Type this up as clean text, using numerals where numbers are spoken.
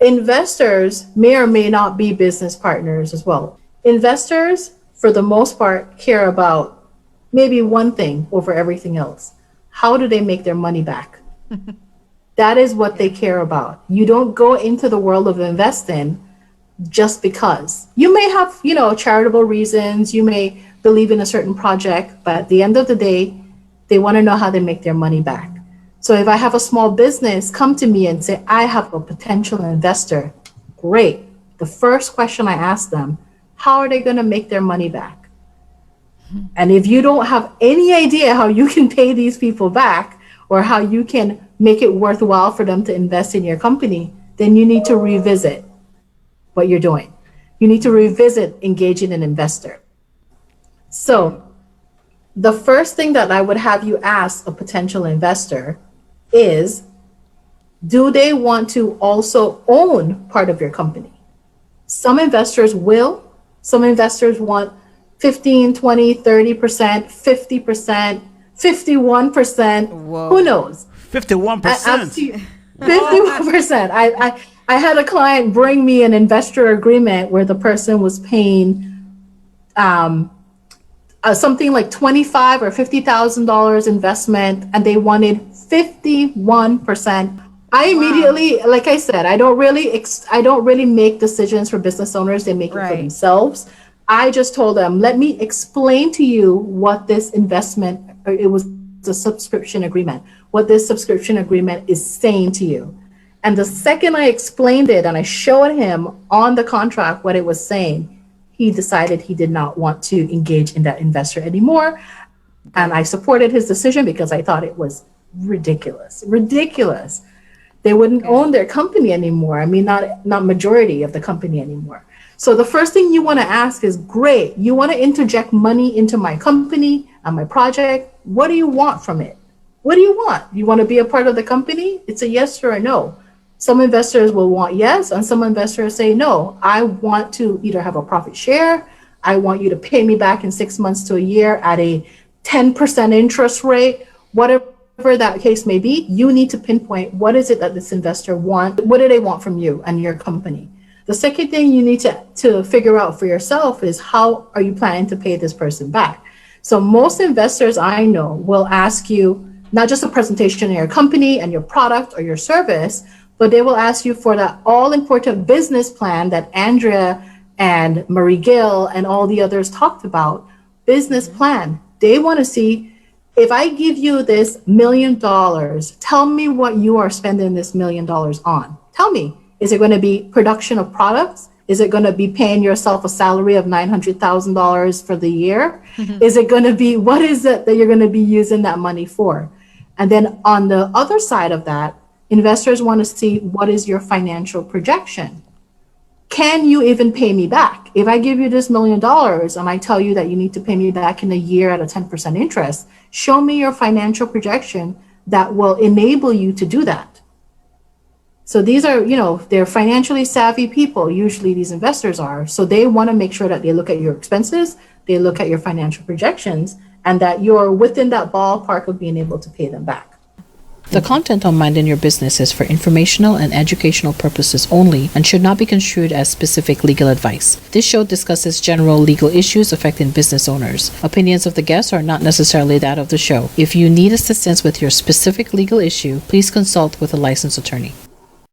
Investors may or may not be business partners as well. Investors, for the most part, care about maybe one thing over everything else. How do they make their money back? That is what they care about. You don't go into the world of investing just because. You may have, charitable reasons, you may believe in a certain project, but at the end of the day, they want to know how they make their money back. So if I have a small business come to me and say, I have a potential investor, great. The first question I ask them, how are they going to make their money back? And if you don't have any idea how you can pay these people back or how you can make it worthwhile for them to invest in your company, then you need to revisit what you're doing. You need to revisit engaging an investor. So the first thing that I would have you ask a potential investor is, do they want to also own part of your company? Some investors will. Some investors want 15, 20, 30%, 50%, 51%. Whoa. Who knows? 51%. 51%. I had a client bring me an investor agreement where the person was paying something like $25,000 or $50,000 investment, and they wanted 51%. I immediately, like I said, I don't really make decisions for business owners. They make it for themselves. I just told them, let me explain to you what this investment, or it was a subscription agreement, what this subscription agreement is saying to you. And the second I explained it and I showed him on the contract what it was saying, he decided he did not want to engage in that investor anymore. And I supported his decision because I thought it was ridiculous. They wouldn't own their company anymore. I mean, not majority of the company anymore. So the first thing you want to ask is, great, you want to interject money into my company and my project. What do you want from it? What do you want? You want to be a part of the company? It's a yes or a no. Some investors will want yes, and some investors say, no, I want to either have a profit share. I want you to pay me back in 6 months to a year at a 10% interest rate, whatever that case may be. You need to pinpoint what is it that this investor wants. What do they want from you and your company? The second thing you need to figure out for yourself is, how are you planning to pay this person back? So most investors I know will ask you not just a presentation of your company and your product or your service, but they will ask you for that all-important business plan that Andrea and Marie Gill and all the others talked about. Business plan. They want to see, if I give you this $1 million, tell me what you are spending this $1 million on. Tell me. Is it going to be production of products? Is it going to be paying yourself a salary of $900,000 for the year? Mm-hmm. Is it going to be, what is it that you're going to be using that money for? And then on the other side of that, investors want to see, what is your financial projection? Can you even pay me back? If I give you this $1 million and I tell you that you need to pay me back in a year at a 10% interest, show me your financial projection that will enable you to do that. So these are, they're financially savvy people. Usually these investors are. So they want to make sure that they look at your expenses, they look at your financial projections, and that you're within that ballpark of being able to pay them back. The content on Minding Your Business is for informational and educational purposes only and should not be construed as specific legal advice. This show discusses general legal issues affecting business owners. Opinions of the guests are not necessarily that of the show. If you need assistance with your specific legal issue, please consult with a licensed attorney.